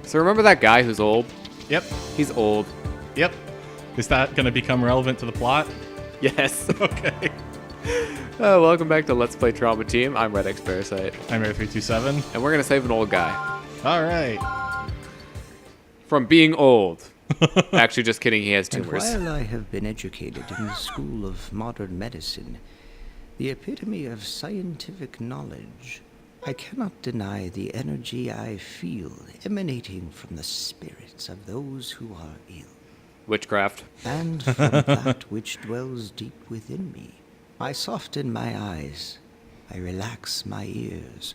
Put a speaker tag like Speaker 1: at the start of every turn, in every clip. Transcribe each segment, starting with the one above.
Speaker 1: So remember that guy who's old?
Speaker 2: Yep.
Speaker 1: He's old.
Speaker 2: Yep. Is that going to become relevant to the plot?
Speaker 1: Yes.
Speaker 2: Okay.
Speaker 1: Welcome back to Let's Play Trauma Team. I'm redxparasite.
Speaker 2: I'm Air327.
Speaker 1: And we're going to save an old guy.
Speaker 2: All right.
Speaker 1: From being old. Actually, just kidding, he has
Speaker 3: And
Speaker 1: tumors.
Speaker 3: while I have been educated in the School of Modern Medicine, the epitome of scientific knowledge, I cannot deny the energy I feel emanating from the spirits of those who are ill.
Speaker 1: Witchcraft.
Speaker 3: And from that which dwells deep within me. I soften my eyes. I relax my ears.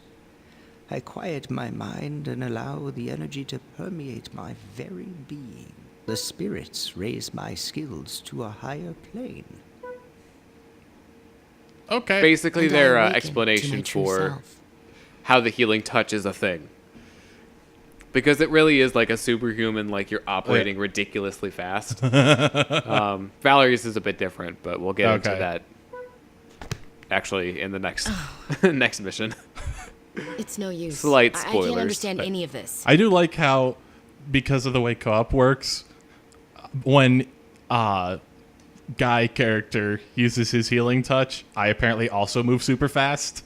Speaker 3: I quiet my mind and allow the energy to permeate my very being. The spirits raise my skills to a higher plane.
Speaker 2: Okay.
Speaker 1: Basically,
Speaker 4: And I
Speaker 1: their
Speaker 4: awaken to
Speaker 1: explanation
Speaker 4: my true
Speaker 1: for
Speaker 4: self.
Speaker 1: how the healing touch is a thing. Because it really is like a superhuman, like you're operating ridiculously fast. Valerie's is a bit different, but we'll get into that actually in the next next mission.
Speaker 4: It's no use.
Speaker 1: Slight
Speaker 4: I
Speaker 1: spoilers.
Speaker 4: can't understand any of this.
Speaker 2: I do like how, because of the way co-op works, when guy character uses his healing touch, I apparently also move super fast.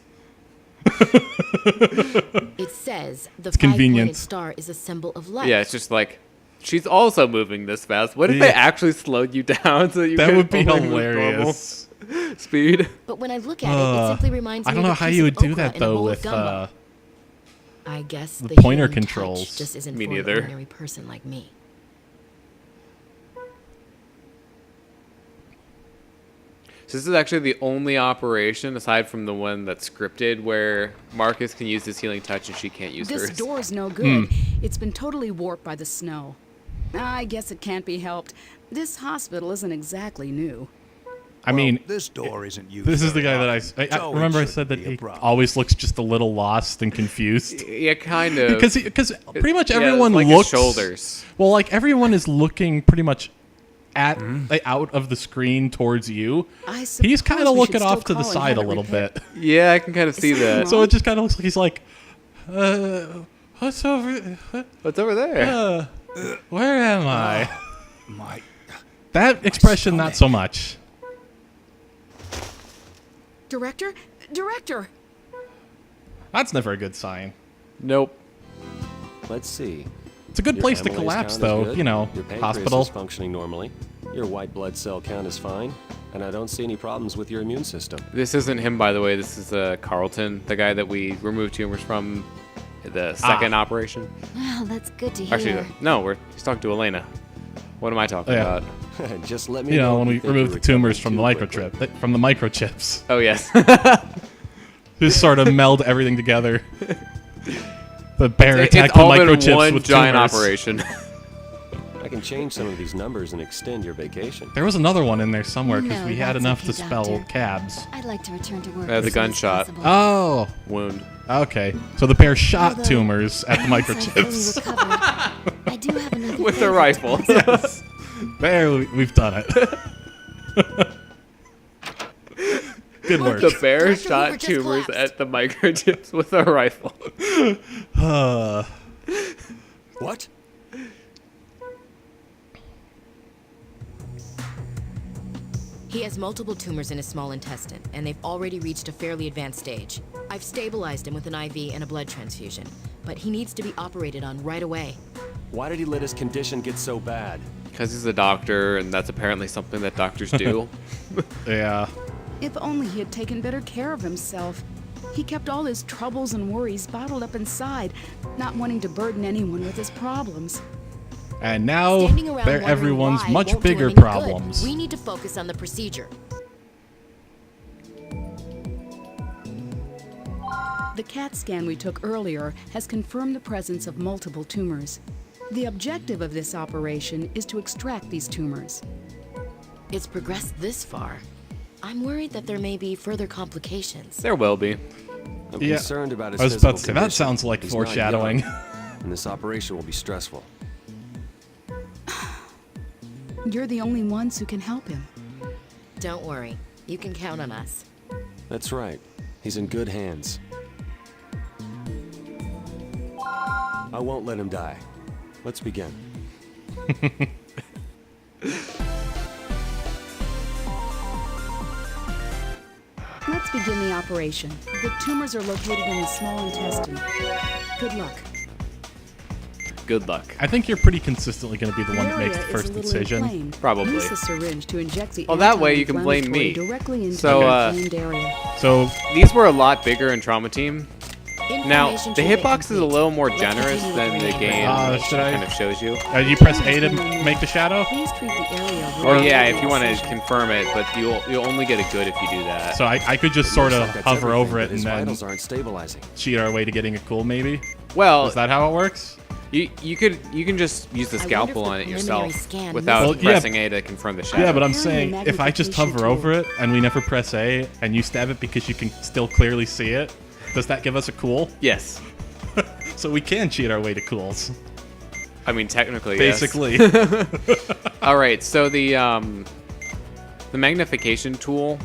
Speaker 4: It says the
Speaker 2: convenient.
Speaker 4: five-pointed star is a symbol of life.
Speaker 1: Yeah, it's just like, she's also moving this fast. What if
Speaker 2: Yeah.
Speaker 1: they actually slowed you down so you
Speaker 2: That
Speaker 1: could
Speaker 2: would be
Speaker 1: only move normal
Speaker 2: hilarious.
Speaker 1: speed?
Speaker 4: But when I look at it, it simply reminds me
Speaker 2: I don't
Speaker 4: of
Speaker 2: know
Speaker 4: a
Speaker 2: how
Speaker 4: piece
Speaker 2: you
Speaker 4: of
Speaker 2: would do
Speaker 4: okra
Speaker 2: that
Speaker 4: in a
Speaker 2: though
Speaker 4: bowl of
Speaker 2: with
Speaker 4: gumbo. I guess
Speaker 2: the
Speaker 4: the
Speaker 2: pointer
Speaker 4: healing touch
Speaker 2: controls.
Speaker 4: just isn't
Speaker 1: Me
Speaker 4: for
Speaker 1: neither.
Speaker 4: an ordinary person like me.
Speaker 1: So this is actually the only operation, aside from the one that's scripted, where Marcus can use his healing touch and she can't use
Speaker 5: This
Speaker 1: hers.
Speaker 5: door's no good. It's been totally warped by the snow. I guess it can't be helped. This hospital isn't exactly new.
Speaker 2: I mean,
Speaker 6: this door isn't used.
Speaker 2: this is the
Speaker 6: very
Speaker 2: guy that
Speaker 6: often,
Speaker 2: I
Speaker 6: so it
Speaker 2: remember I
Speaker 6: shouldn't
Speaker 2: said that
Speaker 6: be a
Speaker 2: he
Speaker 6: problem.
Speaker 2: always looks just a little lost and confused.
Speaker 1: Yeah, kind of.
Speaker 2: Because pretty much
Speaker 1: Yeah,
Speaker 2: everyone
Speaker 1: like
Speaker 2: looks
Speaker 1: his shoulders.
Speaker 2: Well, like everyone is looking pretty much at like, out of the screen towards you.
Speaker 5: I
Speaker 2: He's
Speaker 5: suppose
Speaker 2: kind
Speaker 5: we
Speaker 2: of
Speaker 5: should
Speaker 2: looking
Speaker 5: still
Speaker 2: off to the
Speaker 5: call and
Speaker 2: side a
Speaker 5: have it
Speaker 2: little
Speaker 5: repaired.
Speaker 2: bit.
Speaker 1: Yeah, I can kind of see
Speaker 5: something
Speaker 1: that.
Speaker 5: wrong?
Speaker 2: So it just kind of looks like he's like, what's over?
Speaker 1: What's over there?
Speaker 2: Where am I?
Speaker 6: My
Speaker 2: That expression, not so much.
Speaker 5: Director? Director!
Speaker 2: That's never a good sign.
Speaker 1: Nope.
Speaker 7: Let's see.
Speaker 2: It's a good
Speaker 7: Your
Speaker 2: place to
Speaker 7: amylase
Speaker 2: collapse,
Speaker 7: count is
Speaker 2: though.
Speaker 7: good.
Speaker 2: You know,
Speaker 7: Your pancreas
Speaker 2: hospital.
Speaker 7: is functioning normally. Your white blood cell count is fine, and I don't see any problems with your immune system.
Speaker 1: This isn't him, by the way. This is Carlton, the guy that we removed tumors from the second operation.
Speaker 4: Well, that's good to hear.
Speaker 1: Actually, no, he's talking to Elena. What am I talking
Speaker 2: Yeah.
Speaker 1: about?
Speaker 7: Just let me
Speaker 2: You
Speaker 7: know
Speaker 2: know,
Speaker 7: if
Speaker 2: when we
Speaker 7: you think
Speaker 2: remove
Speaker 7: you're
Speaker 2: the tumors from
Speaker 7: recovering
Speaker 2: the
Speaker 7: too quickly.
Speaker 2: microchip, from the microchips,
Speaker 1: Oh, yes.
Speaker 2: just sort of meld everything together. The bear
Speaker 1: It's
Speaker 2: attacked the
Speaker 1: all been
Speaker 2: microchips
Speaker 1: one
Speaker 2: with
Speaker 1: giant
Speaker 2: tumors.
Speaker 1: operation.
Speaker 7: I can change some of these numbers and extend your vacation.
Speaker 2: There was another one in there somewhere because
Speaker 4: No,
Speaker 2: we had
Speaker 4: that's
Speaker 2: enough
Speaker 4: okay,
Speaker 2: to spell
Speaker 4: Doctor.
Speaker 2: cabs.
Speaker 4: I'd like to return to work.
Speaker 1: The
Speaker 4: as soon as
Speaker 1: gunshot.
Speaker 4: possible.
Speaker 2: Oh,
Speaker 1: Wound.
Speaker 2: okay. So the bear shot
Speaker 4: Although,
Speaker 2: tumors at the
Speaker 4: once I'm fully
Speaker 2: microchips.
Speaker 4: recovered, I do have another
Speaker 1: With the
Speaker 4: favor to
Speaker 1: rifle.
Speaker 4: ask.
Speaker 2: There, we've done it. Good work.
Speaker 1: The bear
Speaker 4: Dr. Hoover
Speaker 1: shot
Speaker 4: just
Speaker 1: tumors
Speaker 4: collapsed.
Speaker 1: at the microchips with a rifle.
Speaker 6: what?
Speaker 4: He has multiple tumors in his small intestine, and they've already reached a fairly advanced stage. I've stabilized him with an IV and a blood transfusion, but he needs to be operated on right away.
Speaker 7: Why did he let his condition get so bad?
Speaker 1: Because he's a doctor, and that's apparently something that doctors do.
Speaker 2: Yeah.
Speaker 5: If only he had taken better care of himself. He kept all his troubles and worries bottled up inside, not wanting to burden anyone with his problems.
Speaker 2: And now
Speaker 4: Standing around
Speaker 2: they're
Speaker 4: wondering
Speaker 2: everyone's
Speaker 4: why
Speaker 2: much
Speaker 4: won't do him
Speaker 2: bigger
Speaker 4: any good.
Speaker 2: problems.
Speaker 4: We need to focus on the procedure.
Speaker 5: The CAT scan we took earlier has confirmed the presence of multiple tumors. The objective of this operation is to extract these tumors.
Speaker 4: It's progressed this far. I'm worried that there may be further complications.
Speaker 1: There will be.
Speaker 7: I'm
Speaker 2: Yeah.
Speaker 7: concerned about his
Speaker 2: I was about to
Speaker 7: physical
Speaker 2: say, that
Speaker 7: condition.
Speaker 2: sounds like
Speaker 7: He's not
Speaker 2: foreshadowing.
Speaker 7: young, and this operation will be stressful.
Speaker 5: You're the only ones who can help him.
Speaker 4: Don't worry. You can count on us.
Speaker 7: That's right. He's in good hands. I won't let him die. Let's begin.
Speaker 5: Let's begin the operation. The tumors are located in the small intestine. Good luck.
Speaker 1: Good luck.
Speaker 2: I think you're pretty consistently going to be the one that
Speaker 5: area
Speaker 2: makes the
Speaker 5: is
Speaker 2: first
Speaker 5: a little
Speaker 2: decision.
Speaker 5: inflamed.
Speaker 1: Probably.
Speaker 5: Use the syringe to inject the
Speaker 1: Oh, that way you can blame me.
Speaker 5: anti-inflammatory directly into
Speaker 1: So,
Speaker 5: the inflamed area.
Speaker 2: So,
Speaker 1: These were a lot bigger in Trauma Team. Now,
Speaker 4: Information
Speaker 1: the
Speaker 4: treatment
Speaker 1: hitbox is a
Speaker 4: complete.
Speaker 1: little more
Speaker 4: Let's
Speaker 1: generous
Speaker 4: continue
Speaker 1: than
Speaker 4: with
Speaker 1: the
Speaker 4: remaining
Speaker 1: game
Speaker 4: rounds.
Speaker 2: should I-
Speaker 1: kind of shows you.
Speaker 2: you press A to make the shadow?
Speaker 5: Please treat the area
Speaker 1: Or
Speaker 5: with
Speaker 1: yeah,
Speaker 5: a
Speaker 1: if you want to
Speaker 5: incision.
Speaker 1: confirm it, but you'll only get a good if you do that.
Speaker 2: So I could just sort of
Speaker 7: Looks like that's
Speaker 2: hover over
Speaker 7: everything,
Speaker 2: it
Speaker 7: but his
Speaker 2: and then
Speaker 7: vitals aren't stabilizing.
Speaker 2: cheat our way to getting a cool, maybe?
Speaker 1: Well,
Speaker 2: Is that how it works?
Speaker 1: you can just use the
Speaker 4: I wonder
Speaker 1: scalpel
Speaker 4: if the
Speaker 1: on it
Speaker 4: preliminary
Speaker 1: yourself
Speaker 4: scan
Speaker 1: without
Speaker 2: Well, yeah.
Speaker 1: pressing A to confirm the shadow.
Speaker 2: Yeah, but I'm
Speaker 5: Apparently
Speaker 2: saying if I just
Speaker 5: magnification
Speaker 2: hover
Speaker 5: tool.
Speaker 2: over it and we never press A and you stab it because you can still clearly see it, does that give us a cool?
Speaker 1: Yes.
Speaker 2: So we can cheat our way to cools.
Speaker 1: I mean, technically, yes.
Speaker 2: Basically.
Speaker 1: All right, so the magnification tool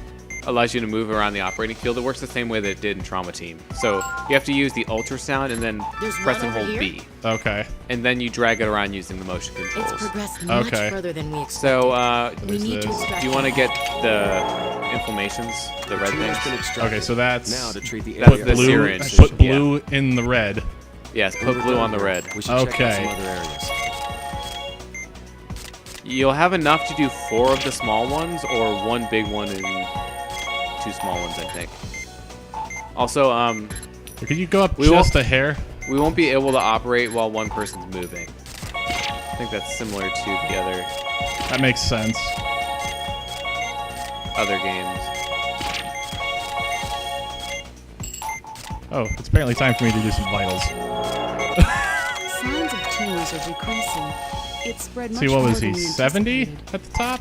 Speaker 1: allows you to move around the operating field. It works the same way that it did in Trauma Team. So you have to use the ultrasound and then
Speaker 4: There's
Speaker 1: press
Speaker 4: one
Speaker 1: and
Speaker 4: over
Speaker 1: hold
Speaker 4: here?
Speaker 1: B,
Speaker 2: Okay.
Speaker 1: and then you drag it around using the motion
Speaker 4: It's
Speaker 1: controls.
Speaker 4: progressed much
Speaker 2: Okay.
Speaker 4: further than we expected.
Speaker 1: So
Speaker 4: we
Speaker 2: is
Speaker 4: need to
Speaker 2: this?
Speaker 4: extract
Speaker 1: do you want to get the inflammations, the red
Speaker 7: Tumor's
Speaker 1: things?
Speaker 7: been extracted.
Speaker 2: Okay, so that's
Speaker 7: Now to treat the
Speaker 1: That's
Speaker 7: area.
Speaker 1: the
Speaker 2: blue,
Speaker 1: syringe.
Speaker 2: put blue in the red.
Speaker 1: Yes,
Speaker 7: When
Speaker 1: put
Speaker 7: we're
Speaker 1: blue
Speaker 7: done
Speaker 1: on the
Speaker 7: here,
Speaker 1: red.
Speaker 7: We should check out
Speaker 2: Okay.
Speaker 7: some other areas.
Speaker 1: You'll have enough to do 4 of the small ones, or 1 big one and 2 small ones, I think. Also,
Speaker 2: Could you go up
Speaker 1: We won't-
Speaker 2: just a hair?
Speaker 1: we won't be able to operate while one person's moving. I think that's similar to the
Speaker 2: That makes sense.
Speaker 1: other games.
Speaker 2: Oh, it's apparently time for me to do some vitals.
Speaker 5: Signs of tumors are decreasing. It spread much
Speaker 2: See, what was
Speaker 5: more
Speaker 2: he,
Speaker 5: than we
Speaker 2: 70
Speaker 5: anticipated.
Speaker 2: at the top?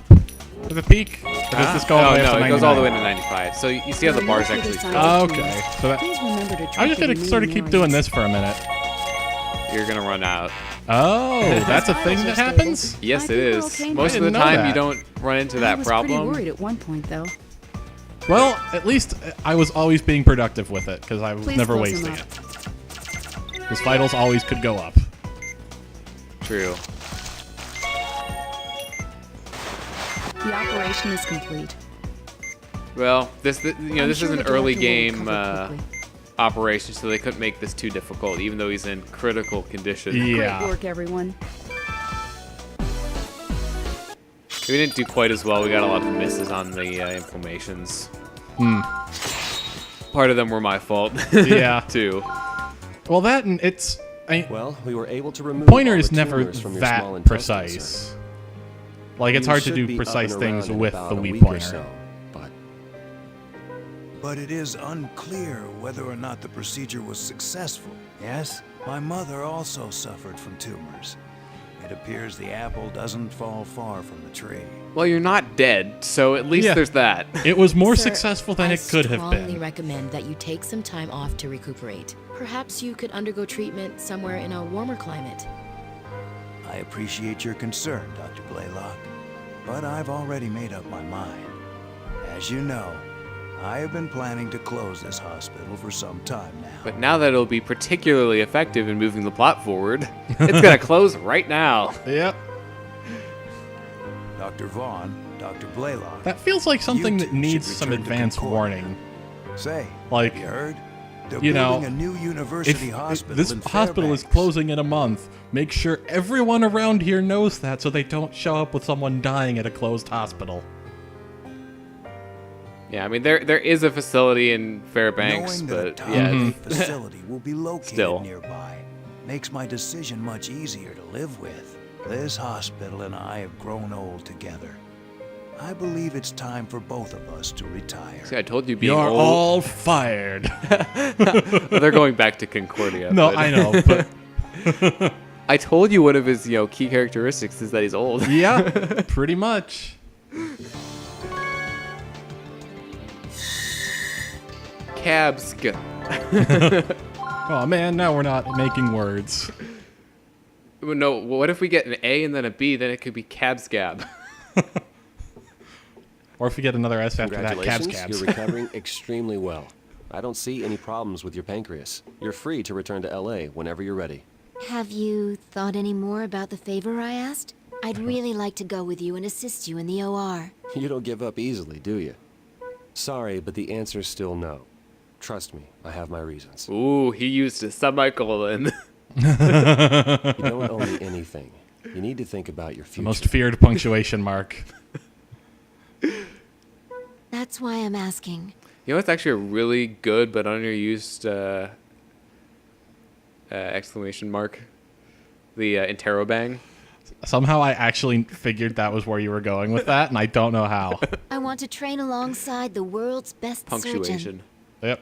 Speaker 2: At the peak? Or does this go all the way up to
Speaker 1: it goes all the way
Speaker 2: 99?
Speaker 1: to 95. So you see how the bars actually fill.
Speaker 2: Oh, okay. So that,
Speaker 5: Please remember to treat
Speaker 2: I'm just
Speaker 5: the
Speaker 2: gonna sort of
Speaker 5: remaining
Speaker 2: keep doing
Speaker 5: areas.
Speaker 2: this for a minute.
Speaker 1: You're gonna run out.
Speaker 2: Oh, that's a
Speaker 5: Vitals
Speaker 2: thing
Speaker 5: are
Speaker 2: that
Speaker 5: stable.
Speaker 2: happens?
Speaker 1: Yes,
Speaker 5: I
Speaker 1: it
Speaker 5: think we're
Speaker 1: is.
Speaker 5: okay
Speaker 1: Most
Speaker 2: now.
Speaker 1: of the
Speaker 2: I didn't know
Speaker 1: time,
Speaker 2: that.
Speaker 1: you don't run into
Speaker 5: I
Speaker 1: that
Speaker 5: was
Speaker 1: problem.
Speaker 5: pretty worried at one point, though.
Speaker 2: Well, at least I was always being productive with it, because I was
Speaker 5: Please
Speaker 2: never
Speaker 5: close him
Speaker 2: wasting
Speaker 5: up.
Speaker 2: it. Because vitals always could go up.
Speaker 1: True.
Speaker 5: The operation is complete.
Speaker 1: Well, this
Speaker 5: I'm
Speaker 1: this
Speaker 5: sure
Speaker 1: is an
Speaker 5: the
Speaker 1: early
Speaker 5: director will
Speaker 1: game
Speaker 5: recover quickly.
Speaker 1: operation, so they couldn't make this too difficult, even though he's in critical condition.
Speaker 2: Yeah.
Speaker 5: Great work, everyone.
Speaker 1: We didn't do quite as well. We got a lot of misses on the inflammations. Part of them were my fault.
Speaker 2: Yeah.
Speaker 1: too.
Speaker 2: Well, that and it's...
Speaker 7: Well, we were able to remove
Speaker 2: Pointer
Speaker 7: all
Speaker 2: is
Speaker 7: the
Speaker 2: never
Speaker 7: tumors from your small
Speaker 2: that
Speaker 7: intestines,
Speaker 2: precise.
Speaker 7: sir.
Speaker 2: Like, it's
Speaker 7: You
Speaker 2: hard to
Speaker 7: should
Speaker 2: do
Speaker 7: be up
Speaker 2: precise
Speaker 7: and
Speaker 2: things
Speaker 7: around in
Speaker 2: with
Speaker 7: about
Speaker 2: the
Speaker 7: a
Speaker 2: Wii
Speaker 7: week or
Speaker 2: pointer.
Speaker 7: so, but
Speaker 6: But it is unclear whether or not the procedure was successful. Yes, my mother also suffered from tumors. It appears the apple doesn't fall far from the tree.
Speaker 1: Well, you're not dead, so at least
Speaker 2: Yeah.
Speaker 1: there's that.
Speaker 2: It was more
Speaker 4: Sir,
Speaker 2: successful than
Speaker 4: I
Speaker 2: it could have
Speaker 4: strongly
Speaker 2: been.
Speaker 4: recommend that you take some time off to recuperate. Perhaps you could undergo treatment somewhere in a warmer climate.
Speaker 6: I appreciate your concern, Dr. Blaylock, but I've already made up my mind. As you know, I have been planning to close this hospital for some time now.
Speaker 1: But now that it'll be particularly effective in moving the plot forward, it's gonna close right now.
Speaker 2: Yep.
Speaker 6: Dr. Vaughn, Dr. Blaylock,
Speaker 2: That feels like something
Speaker 6: You
Speaker 2: that
Speaker 6: two
Speaker 2: needs
Speaker 6: should
Speaker 2: some
Speaker 6: return to
Speaker 2: advance
Speaker 6: Concordia.
Speaker 2: warning.
Speaker 6: say,
Speaker 2: Like,
Speaker 6: have you heard? They're
Speaker 2: you know,
Speaker 6: building a new university
Speaker 2: If
Speaker 6: hospital
Speaker 2: this
Speaker 6: in
Speaker 2: hospital is
Speaker 6: Fairbanks.
Speaker 2: closing in a month, make sure everyone around here knows that so they don't show up with someone dying at a closed hospital.
Speaker 1: Yeah, I mean there is a facility in Fairbanks,
Speaker 6: Knowing that a
Speaker 1: but yeah,
Speaker 6: top facility will be located
Speaker 1: Still.
Speaker 6: nearby makes my decision much easier to live with. This hospital and I have grown old together. I believe it's time for both of us to retire.
Speaker 1: see, I told you being
Speaker 2: You're
Speaker 1: old.
Speaker 2: all fired.
Speaker 1: They're going back to Concordia.
Speaker 2: No,
Speaker 1: but
Speaker 2: I know, but
Speaker 1: I told you one of his key characteristics is that he's old.
Speaker 2: yeah, pretty much.
Speaker 1: Cabsk.
Speaker 2: Oh man, now we're not making words.
Speaker 1: No, what if we get an A and then a B? Then it could be Cabscab.
Speaker 2: Or if we get another S after that,
Speaker 7: congratulations,
Speaker 2: cabs.
Speaker 7: you're recovering extremely well. I don't see any problems with your pancreas. You're free to return to LA whenever you're ready.
Speaker 8: Have you thought any more about the favor I asked? I'd really like to go with you and assist you in the OR.
Speaker 7: You don't give up easily, do you? Sorry, but the answer's still no. Trust me, I have my reasons.
Speaker 1: Ooh, he used a semicolon.
Speaker 7: You don't owe me anything. You need to think about your future.
Speaker 2: The most feared punctuation mark.
Speaker 8: That's why I'm asking.
Speaker 1: You know, it's actually a really good but underused exclamation mark. The interrobang.
Speaker 2: Somehow I actually figured that was where you were going with that, and I don't know how.
Speaker 8: I want to train alongside the world's best surgeon.
Speaker 1: Punctuation.
Speaker 2: Yep.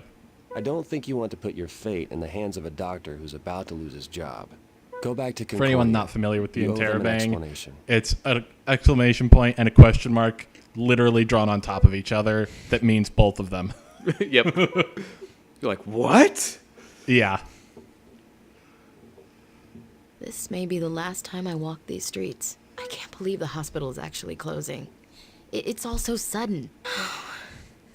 Speaker 7: I don't think you want to put your fate in the hands of a doctor who's about to lose his job. Go back to
Speaker 2: For
Speaker 7: Concordia.
Speaker 2: anyone not familiar with the
Speaker 7: You owe them an
Speaker 2: interrobang,
Speaker 7: explanation.
Speaker 2: it's an exclamation point and a question mark literally drawn on top of each other that means both of them.
Speaker 1: Yep. You're like, what?
Speaker 2: Yeah.
Speaker 4: This may be the last time I walk these streets. I can't believe the hospital is actually closing. It's all so sudden.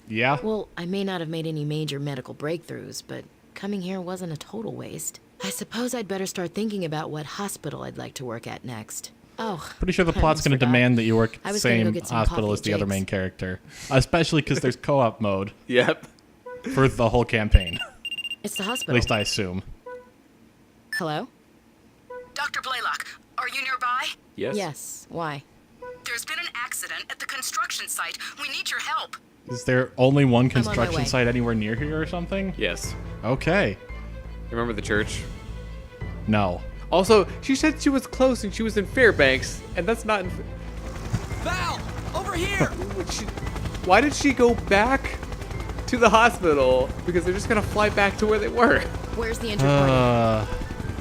Speaker 2: Yeah.
Speaker 4: Well, I may not have made any major medical breakthroughs, but coming here wasn't a total waste. I suppose I'd better start thinking about what hospital I'd like to work at next. Oh,
Speaker 2: Pretty sure the
Speaker 4: I
Speaker 2: plot's
Speaker 4: almost
Speaker 2: going to
Speaker 4: forgot.
Speaker 2: demand that you work
Speaker 4: I
Speaker 2: at the
Speaker 4: was gonna go
Speaker 2: same
Speaker 4: get some
Speaker 2: hospital
Speaker 4: coffee
Speaker 2: as
Speaker 4: at
Speaker 2: the other
Speaker 4: Jake's.
Speaker 2: main character. Especially because there's co-op mode
Speaker 1: Yep.
Speaker 2: for the whole campaign.
Speaker 4: It's the
Speaker 2: At
Speaker 4: hospital.
Speaker 2: least I assume.
Speaker 4: Hello?
Speaker 9: Dr. Blaylock, are you nearby?
Speaker 1: Yes.
Speaker 4: Yes. Why?
Speaker 9: There's been an accident at the construction site. We need your help.
Speaker 2: Is there only one
Speaker 4: on my
Speaker 2: construction
Speaker 4: way.
Speaker 2: site anywhere near here or something?
Speaker 1: Yes.
Speaker 2: Okay.
Speaker 1: Remember the church?
Speaker 2: No.
Speaker 1: Also, she said she was close and she was in Fairbanks, and that's not in...
Speaker 9: Val, over here!
Speaker 1: Why did she go back to the hospital? Because they're just going to fly back to where they were.
Speaker 4: Where's the injured party?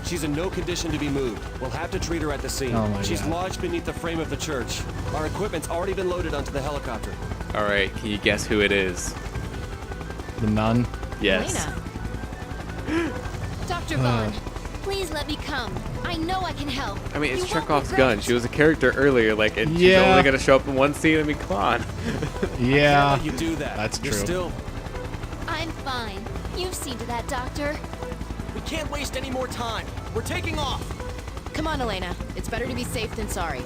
Speaker 7: She's in no condition to be moved. We'll have to treat her at the scene.
Speaker 2: Oh my
Speaker 7: She's
Speaker 2: God.
Speaker 7: lodged beneath the frame of the church. Our equipment's already been loaded onto the helicopter.
Speaker 1: All right, can you guess who it is?
Speaker 2: The nun.
Speaker 1: Yes.
Speaker 4: Elena.
Speaker 8: Dr. Vaughn, please let me come. I know I can help.
Speaker 1: I mean, it's
Speaker 8: You won't
Speaker 1: Chekhov's
Speaker 8: regret
Speaker 1: gun.
Speaker 8: it.
Speaker 1: She was a character earlier, like, and she's
Speaker 2: Yeah.
Speaker 1: only going to show up in one scene. I mean, come on.
Speaker 2: Yeah.
Speaker 7: Can't let you do that.
Speaker 2: That's
Speaker 7: You're
Speaker 2: true.
Speaker 7: still...
Speaker 8: I'm fine. You've seen to that, Doctor.
Speaker 9: We can't waste any more time. We're taking off.
Speaker 4: Come on, Elena. It's better to be safe than sorry.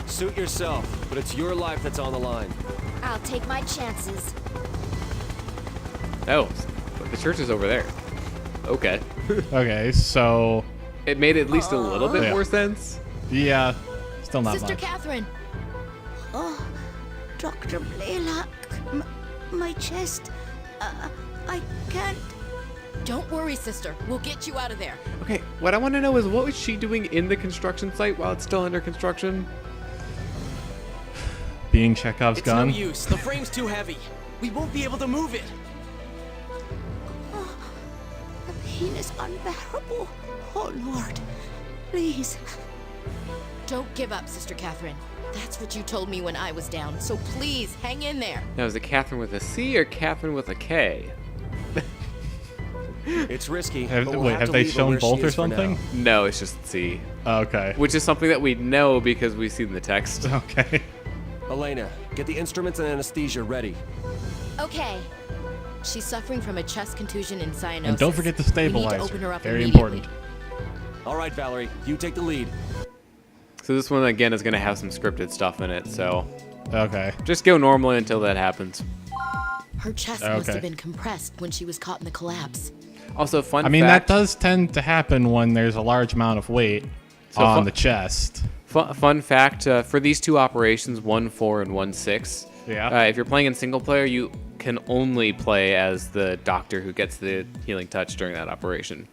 Speaker 7: Suit yourself, but it's your life that's on the line.
Speaker 8: I'll take my chances.
Speaker 1: Oh, but the church is over there. Okay.
Speaker 2: Okay, so
Speaker 1: It made at least a little bit
Speaker 2: Yeah.
Speaker 1: more sense.
Speaker 2: yeah, still not
Speaker 4: Sister
Speaker 2: much.
Speaker 4: Catherine.
Speaker 8: Oh, Dr. Blaylock, my chest. I can't.
Speaker 4: Don't worry, sister. We'll get you out of there.
Speaker 1: Okay, what I want to know is what was she doing in the construction site while it's still under construction?
Speaker 2: Being Chekhov's
Speaker 9: It's
Speaker 2: gun.
Speaker 9: no use. The frame's too heavy. We won't be able to move it.
Speaker 8: The pain is unbearable. Oh, Lord. Please.
Speaker 4: Don't give up, Sister Catherine. That's what you told me when I was down. So please, hang in there.
Speaker 1: Now, is it Catherine with a C or Catherine with a K?
Speaker 7: It's risky. but we'll
Speaker 2: Wait, have
Speaker 7: to
Speaker 2: they
Speaker 7: leave her
Speaker 2: shown
Speaker 7: where she
Speaker 2: both or
Speaker 7: is for now.
Speaker 2: something?
Speaker 1: No, it's just C.
Speaker 2: Okay.
Speaker 1: Which is something that we know because we've seen the text.
Speaker 2: Okay.
Speaker 7: Elena, get the instruments and anesthesia ready.
Speaker 8: Okay.
Speaker 4: She's suffering from a chest contusion and cyanosis.
Speaker 2: And don't forget the
Speaker 4: We need
Speaker 2: stabilizer.
Speaker 4: to open her up
Speaker 2: Very
Speaker 4: immediately.
Speaker 2: important.
Speaker 7: All right, Valerie, you take the lead.
Speaker 1: So this one, again, is going to have some scripted stuff in it, so
Speaker 2: Okay.
Speaker 1: just go normally until that happens.
Speaker 4: Her chest must
Speaker 2: Okay.
Speaker 4: have been compressed when she was caught in the collapse.
Speaker 1: Also, fun
Speaker 2: I mean,
Speaker 1: fact,
Speaker 2: that does tend to happen when there's a large amount of weight on
Speaker 1: fu-
Speaker 2: the chest.
Speaker 1: Fun fact, for these two operations, 1.4 and 1.6,
Speaker 2: Yeah.
Speaker 1: if you're playing in single player, you can only play as the doctor who gets the healing touch during that operation.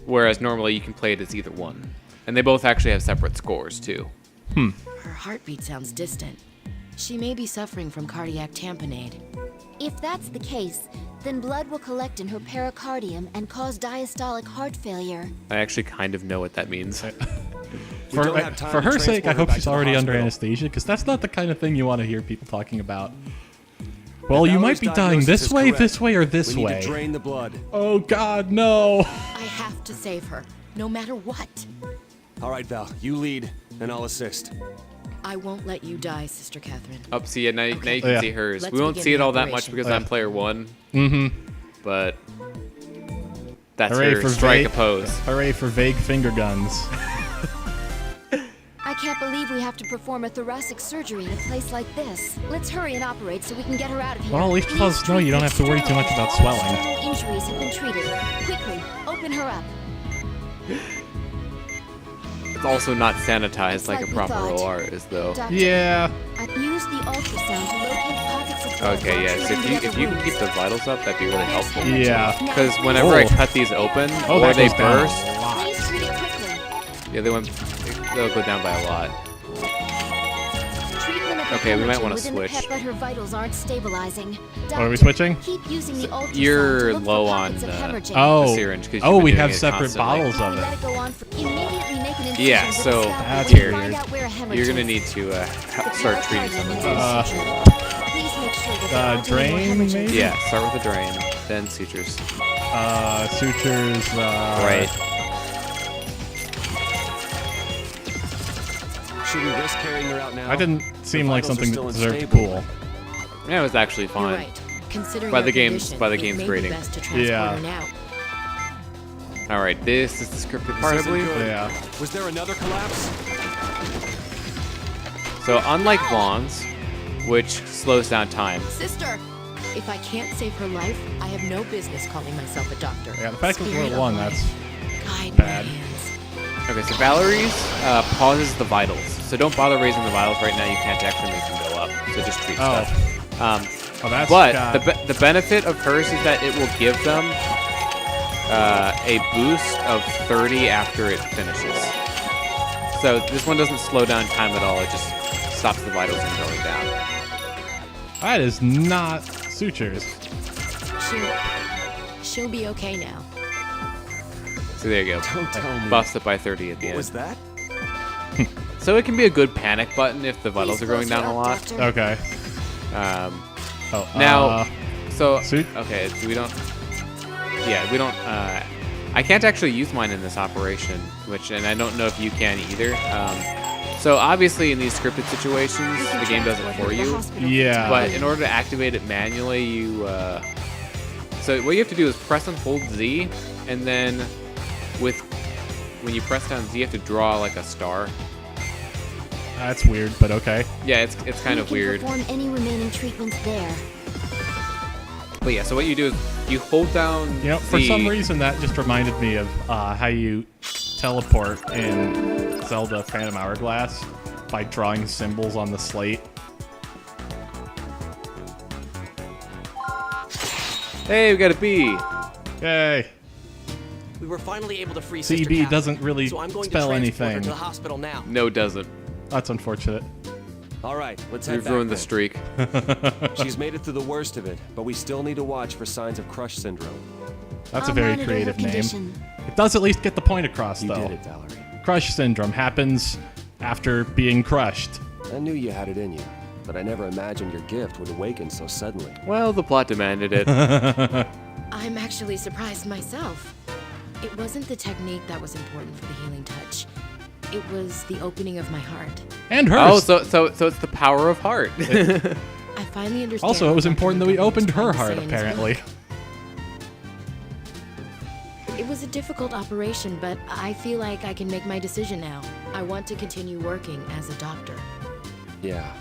Speaker 1: Whereas normally you can play it as either one. And they both actually have separate scores, too.
Speaker 4: Her heartbeat sounds distant. She may be suffering from cardiac tamponade.
Speaker 8: If that's the case, then blood will collect in her pericardium and cause diastolic heart failure.
Speaker 1: I actually kind of know what that means.
Speaker 7: We don't have time
Speaker 2: For
Speaker 7: to
Speaker 2: her sake,
Speaker 7: transport
Speaker 2: I
Speaker 7: her
Speaker 2: hope
Speaker 7: back
Speaker 2: she's
Speaker 7: to the
Speaker 2: already under
Speaker 7: hospital.
Speaker 2: anesthesia, because that's not the kind of thing you want to hear people talking about. Well, you
Speaker 7: Valerie's
Speaker 2: might be dying
Speaker 7: diagnosis
Speaker 2: this
Speaker 7: is
Speaker 2: way,
Speaker 7: correct.
Speaker 2: this way, or this
Speaker 7: We need
Speaker 2: way.
Speaker 7: to drain the blood.
Speaker 2: Oh, God, no.
Speaker 4: I have to save her, no matter what.
Speaker 7: All right, Val, you lead, and I'll assist.
Speaker 4: I won't let you die, Sister Catherine.
Speaker 1: Oh, see, now you
Speaker 4: Okay.
Speaker 1: can
Speaker 2: Yeah.
Speaker 1: see hers.
Speaker 4: Let's
Speaker 1: We won't
Speaker 4: begin
Speaker 1: see it
Speaker 4: the
Speaker 1: all that much
Speaker 4: operation.
Speaker 1: because I'm player one.
Speaker 2: Mm-hmm.
Speaker 1: But That's
Speaker 2: Hooray
Speaker 1: her
Speaker 2: for
Speaker 1: strike
Speaker 2: vague-
Speaker 1: a pose.
Speaker 2: Hooray for vague finger guns.
Speaker 8: I can't believe we have to perform a thoracic surgery in a place like this. Let's hurry and operate so we can get her out of here.
Speaker 2: Well, at least
Speaker 8: Please
Speaker 2: let us know you don't have to worry too much about
Speaker 8: All
Speaker 2: swelling.
Speaker 8: external injuries have been treated. Quickly, open her up.
Speaker 1: It's also not sanitized like a
Speaker 8: like we
Speaker 1: proper
Speaker 8: thought.
Speaker 1: OR is, though.
Speaker 8: Doctor,
Speaker 2: Yeah.
Speaker 8: I used the ultrasound to locate pockets of blood
Speaker 1: Okay, yeah. So
Speaker 8: lodged in the
Speaker 1: if you can
Speaker 8: other
Speaker 1: keep the
Speaker 8: rooms.
Speaker 1: vitals up, that'd be really helpful.
Speaker 2: Yeah.
Speaker 1: Because whenever I
Speaker 2: Oh.
Speaker 1: cut these open,
Speaker 2: Oh,
Speaker 1: or
Speaker 2: that
Speaker 1: they
Speaker 2: goes down
Speaker 1: burst,
Speaker 2: a lot.
Speaker 8: Please treat it quickly.
Speaker 1: yeah, they'll go down by a lot.
Speaker 8: Treatment of the
Speaker 1: Okay, we might
Speaker 8: hemorrhaging
Speaker 1: wanna
Speaker 8: within the
Speaker 1: switch.
Speaker 8: pep, but her vitals aren't stabilizing.
Speaker 2: What are we
Speaker 8: Doctor,
Speaker 2: switching?
Speaker 8: Keep using the ultrasound
Speaker 1: You're
Speaker 8: to look for
Speaker 1: low
Speaker 8: pockets
Speaker 1: on,
Speaker 8: of hemorrhaging.
Speaker 2: Oh.
Speaker 1: the syringe, 'cause you've
Speaker 2: Oh,
Speaker 1: been
Speaker 2: we
Speaker 1: doing
Speaker 2: have
Speaker 1: it
Speaker 2: separate
Speaker 1: constantly.
Speaker 2: bottles
Speaker 8: We
Speaker 2: of
Speaker 8: let
Speaker 2: it.
Speaker 8: it go on for immediately make an incision
Speaker 1: Yeah,
Speaker 8: with
Speaker 1: so
Speaker 8: a scalpel
Speaker 2: that's
Speaker 8: when you
Speaker 2: weird.
Speaker 8: find out where a hemorrhage
Speaker 1: You're gonna
Speaker 8: is.
Speaker 1: need to
Speaker 8: The
Speaker 1: start treating some of
Speaker 8: pericardium
Speaker 1: these.
Speaker 8: may need suture. Please make sure that there aren't any more
Speaker 2: drain,
Speaker 8: hemorrhages.
Speaker 2: maybe?
Speaker 1: Yeah, start with the drain, then sutures.
Speaker 2: Sutures.
Speaker 1: Right.
Speaker 7: Should we risk carrying her out now?
Speaker 2: That didn't seem
Speaker 7: The
Speaker 2: like
Speaker 7: vitals are
Speaker 2: something
Speaker 7: still
Speaker 2: that deserved
Speaker 7: unstable.
Speaker 2: pool.
Speaker 1: Yeah, it was actually
Speaker 4: You're
Speaker 1: fine.
Speaker 4: right. Considering
Speaker 1: By
Speaker 4: her
Speaker 1: the
Speaker 4: condition,
Speaker 1: game's
Speaker 4: it may be
Speaker 1: rating.
Speaker 4: best to transport
Speaker 2: Yeah.
Speaker 4: her now.
Speaker 1: All right, this is the scripted part, I
Speaker 7: isn't
Speaker 1: believe.
Speaker 7: good.
Speaker 2: Yeah.
Speaker 7: Was there another collapse?
Speaker 1: So unlike Vaughn's, which slows down time,
Speaker 4: Sister, if I can't save her life, I have no business calling myself a doctor.
Speaker 2: Yeah, the fact that
Speaker 4: Spirit
Speaker 2: we're
Speaker 4: of
Speaker 2: one,
Speaker 4: life,
Speaker 2: that's
Speaker 4: guide
Speaker 2: bad.
Speaker 4: my hands.
Speaker 1: okay, so Valerie's pauses the vitals. So don't bother raising the vitals right now. You can't actually make them go up. So just treat
Speaker 2: Oh.
Speaker 1: stuff.
Speaker 2: Oh, that's
Speaker 1: But
Speaker 2: got-
Speaker 1: the benefit of hers is that it will give them a boost of 30 after it finishes. So this one doesn't slow down time at all. It just stops the vitals from going down.
Speaker 2: that is not sutures.
Speaker 4: She'll be okay now.
Speaker 1: So there you go.
Speaker 7: Don't tell me.
Speaker 1: Buffs it by 30 at the
Speaker 6: What
Speaker 1: end.
Speaker 6: was that?
Speaker 1: So it can be a good panic button if the vitals are going
Speaker 8: Please
Speaker 1: down a
Speaker 8: close her
Speaker 1: lot.
Speaker 8: up, Doctor.
Speaker 2: Okay. Oh,
Speaker 1: Now, so
Speaker 2: suit?
Speaker 1: okay, so we don't. Yeah, we don't. I can't actually use mine in this operation, and I don't know if you can either. So obviously, in these scripted situations,
Speaker 8: We can
Speaker 1: the game does it
Speaker 8: transport her
Speaker 1: for
Speaker 8: to the
Speaker 1: you.
Speaker 8: hospital for
Speaker 2: Yeah.
Speaker 1: But in order to activate it manually, you. So what you have to do is press and hold Z, and then when you press down Z, you have to draw like a star.
Speaker 2: That's weird, but okay.
Speaker 1: Yeah, it's kind
Speaker 8: We
Speaker 1: of
Speaker 8: can
Speaker 1: weird.
Speaker 8: perform any remaining treatments there.
Speaker 1: But yeah, so what you do is you hold down.
Speaker 2: You know, for
Speaker 1: Z.
Speaker 2: some reason, that just reminded me of how you teleport in Zelda Phantom Hourglass by drawing symbols on the slate.
Speaker 1: Hey, we got a B.
Speaker 2: Yay!
Speaker 10: We were finally able to free Sister
Speaker 2: CB
Speaker 10: Catherine,
Speaker 2: doesn't really
Speaker 10: so I'm going
Speaker 2: spell
Speaker 10: to transport her
Speaker 2: anything.
Speaker 10: to the hospital now.
Speaker 1: No, doesn't.
Speaker 2: That's unfortunate.
Speaker 7: All right, let's head
Speaker 1: We've
Speaker 7: back
Speaker 1: ruined the
Speaker 7: then.
Speaker 1: streak.
Speaker 7: She's made it through the worst of it, but we still need to watch for signs of crush syndrome.
Speaker 2: That's
Speaker 8: I'll
Speaker 2: a very
Speaker 8: monitor her
Speaker 2: creative name.
Speaker 8: condition.
Speaker 2: It does at least get the point across,
Speaker 7: You
Speaker 2: though.
Speaker 7: did it, Valerie.
Speaker 2: Crush syndrome happens after being crushed.
Speaker 7: I knew you had it in you, but I never imagined your gift would awaken so suddenly.
Speaker 1: Well, the plot demanded it.
Speaker 4: I'm actually surprised myself. It wasn't the technique that was important for the healing touch. It was the opening of my heart.
Speaker 2: And hers.
Speaker 1: Oh, so it's the power of heart.
Speaker 4: I finally understand.
Speaker 2: Also, it was
Speaker 4: what
Speaker 2: important that
Speaker 4: Dr.
Speaker 2: we
Speaker 4: Newton
Speaker 2: opened
Speaker 4: was
Speaker 2: her
Speaker 4: trying to
Speaker 2: heart,
Speaker 4: say in his
Speaker 2: apparently.
Speaker 4: book. It was a difficult operation, but I feel like I can make my decision now. I want to continue working as a doctor.
Speaker 7: Yeah,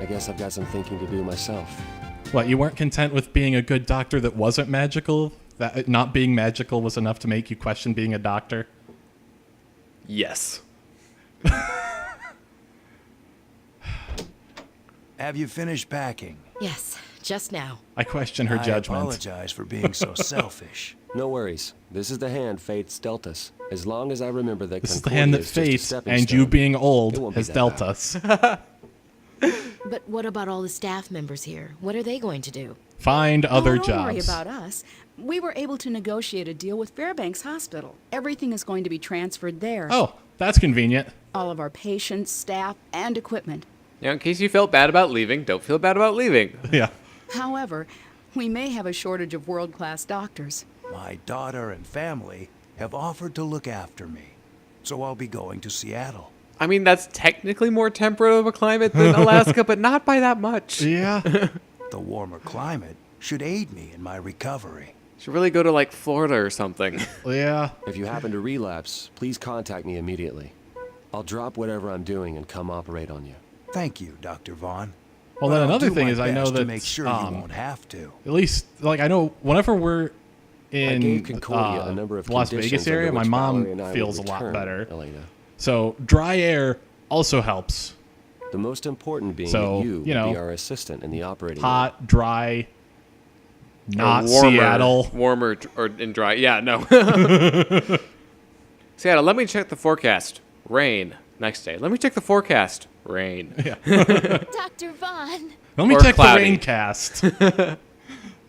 Speaker 7: I guess I've got some thinking to do myself.
Speaker 2: What, you weren't content with being a good doctor that wasn't magical? That it not being magical was enough to make you question being a doctor?
Speaker 1: Yes.
Speaker 6: Have you finished packing?
Speaker 4: Yes, just now.
Speaker 2: I question her
Speaker 6: I
Speaker 2: judgment.
Speaker 6: apologize for being so selfish.
Speaker 7: No worries. This is the hand fate's dealt us. As long as I remember that
Speaker 2: This is the hand that
Speaker 7: Concordia is just a
Speaker 2: fate
Speaker 7: stepping
Speaker 2: and you
Speaker 7: stone,
Speaker 2: being
Speaker 7: it
Speaker 2: old
Speaker 7: won't be
Speaker 2: has
Speaker 7: that
Speaker 2: dealt
Speaker 7: bad.
Speaker 2: us.
Speaker 4: But what about all the staff members here? What are they going to do?
Speaker 2: Find other
Speaker 5: Don't worry
Speaker 2: jobs.
Speaker 5: about us. We were able to negotiate a deal with Fairbanks Hospital. Everything is going to be transferred there.
Speaker 2: Oh, that's convenient.
Speaker 5: All of our patients, staff, and equipment.
Speaker 1: Now, in case you felt bad about leaving, don't feel bad about leaving.
Speaker 2: Yeah.
Speaker 5: However, we may have a shortage of world-class doctors.
Speaker 6: My daughter and family have offered to look after me, so I'll be going to Seattle.
Speaker 1: I mean, that's technically more temperate of a climate than Alaska, but not by that much.
Speaker 2: Yeah.
Speaker 6: The warmer climate should aid me in my recovery.
Speaker 1: Should really go to like Florida or something.
Speaker 2: Yeah.
Speaker 7: If you happen to relapse, please contact me immediately. I'll drop whatever I'm doing and come operate on you.
Speaker 6: Thank you, Dr. Vaughn.
Speaker 2: Well, then
Speaker 6: But I'll
Speaker 2: another
Speaker 6: do
Speaker 2: thing
Speaker 6: my
Speaker 2: is I know
Speaker 6: best to
Speaker 2: that
Speaker 6: make sure you won't have to.
Speaker 2: at least like I know whenever we're
Speaker 7: I gave
Speaker 2: in
Speaker 7: Concordia a number of
Speaker 2: the Las Vegas
Speaker 7: conditions
Speaker 2: area,
Speaker 7: under
Speaker 2: my
Speaker 7: which Valerie
Speaker 2: mom
Speaker 7: and I
Speaker 2: feels a
Speaker 7: would
Speaker 2: lot
Speaker 7: return,
Speaker 2: better.
Speaker 7: Elena.
Speaker 2: So dry air also helps.
Speaker 7: The most important being
Speaker 2: So,
Speaker 7: that you
Speaker 2: you know,
Speaker 7: will be our assistant in the operating room.
Speaker 2: Hot, dry, not
Speaker 1: warmer,
Speaker 2: Seattle.
Speaker 1: Warmer or and dry. Yeah, no. Seattle, let me check the forecast. Rain. Next day. Let me check the forecast. Rain.
Speaker 2: Yeah.
Speaker 8: Dr. Vaughn.
Speaker 2: Let me
Speaker 1: Or
Speaker 2: check
Speaker 1: cloudy.
Speaker 2: the raincast.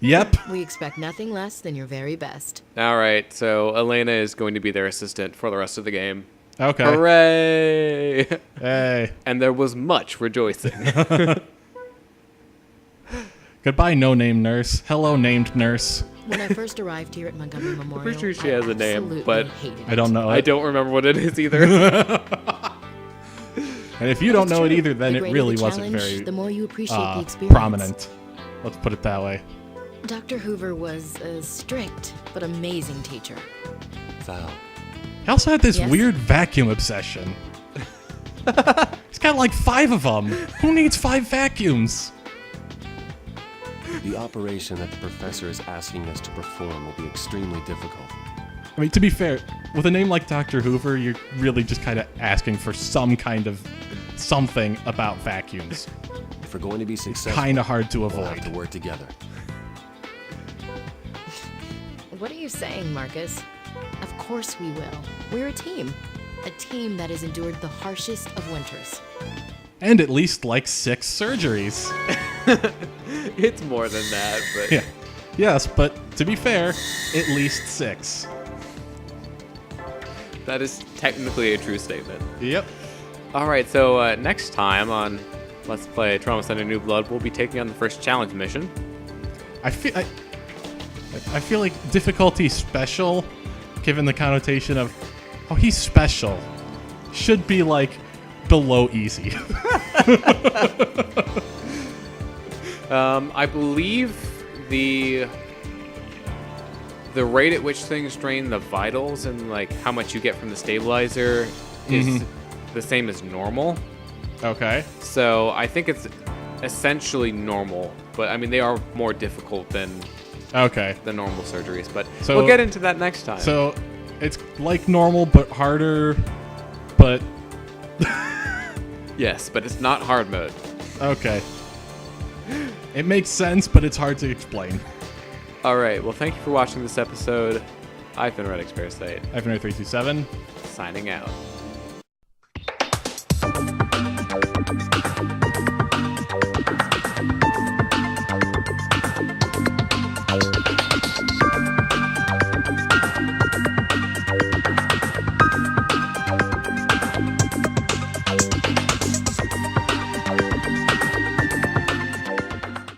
Speaker 2: Yep.
Speaker 4: We expect nothing less than your very best.
Speaker 1: All right, so Elena is going to be their assistant for the rest of the game.
Speaker 2: Okay.
Speaker 1: Hooray!
Speaker 2: Hey.
Speaker 1: And there was much rejoicing.
Speaker 2: Goodbye, no-name nurse. Hello, named nurse.
Speaker 4: When I first arrived here at Montgomery Memorial,
Speaker 1: pretty sure she
Speaker 4: I
Speaker 1: has a name,
Speaker 4: absolutely
Speaker 1: but
Speaker 4: hated
Speaker 2: I don't
Speaker 4: it.
Speaker 2: know it.
Speaker 1: I don't remember what it is either.
Speaker 2: And if you don't
Speaker 4: It's
Speaker 2: know it
Speaker 4: true.
Speaker 2: either, then
Speaker 4: The
Speaker 2: it
Speaker 4: greater
Speaker 2: really
Speaker 4: the
Speaker 2: wasn't
Speaker 4: challenge,
Speaker 2: very
Speaker 4: the more you appreciate the experience.
Speaker 2: prominent. Let's put it that way.
Speaker 4: Dr. Hoover was a strict but amazing teacher.
Speaker 7: Val,
Speaker 2: He also had this
Speaker 4: Yes?
Speaker 2: weird vacuum obsession. He's got like 5 of them. Who needs 5 vacuums?
Speaker 7: the operation that the professor is asking us to perform will be extremely difficult.
Speaker 2: I mean, to be fair, with a name like Dr. Hoover, you're really just kind of asking for some kind of something about vacuums.
Speaker 7: If we're going to be successful,
Speaker 2: Kind of hard to
Speaker 7: we'll have
Speaker 2: avoid.
Speaker 7: to work together.
Speaker 4: What are you saying, Marcus? Of course we will. We're a team. A team that has endured the harshest of winters.
Speaker 2: And at least like 6 surgeries.
Speaker 1: It's more than that, but
Speaker 2: Yeah. Yes, but to be fair, at least 6.
Speaker 1: that is technically a true statement.
Speaker 2: Yep.
Speaker 1: All right, so next time on Let's Play Trauma Center New Blood, we'll be taking on the first challenge mission.
Speaker 2: I feel like difficulty special, given the connotation of, oh, he's special, should be like below easy.
Speaker 1: I believe the rate at which things drain the vitals and like how much you get from the stabilizer is the same as normal.
Speaker 2: Okay.
Speaker 1: So I think it's essentially normal, but I mean they are more difficult than
Speaker 2: Okay.
Speaker 1: the normal surgeries. But
Speaker 2: So-
Speaker 1: we'll get into that next time.
Speaker 2: So it's like normal, but harder, but
Speaker 1: yes, but it's not hard mode.
Speaker 2: okay. It makes sense, but it's hard to explain.
Speaker 1: All right. Well, thank you for watching this episode. I've been redxparasite,
Speaker 2: I've been 327.
Speaker 1: signing out.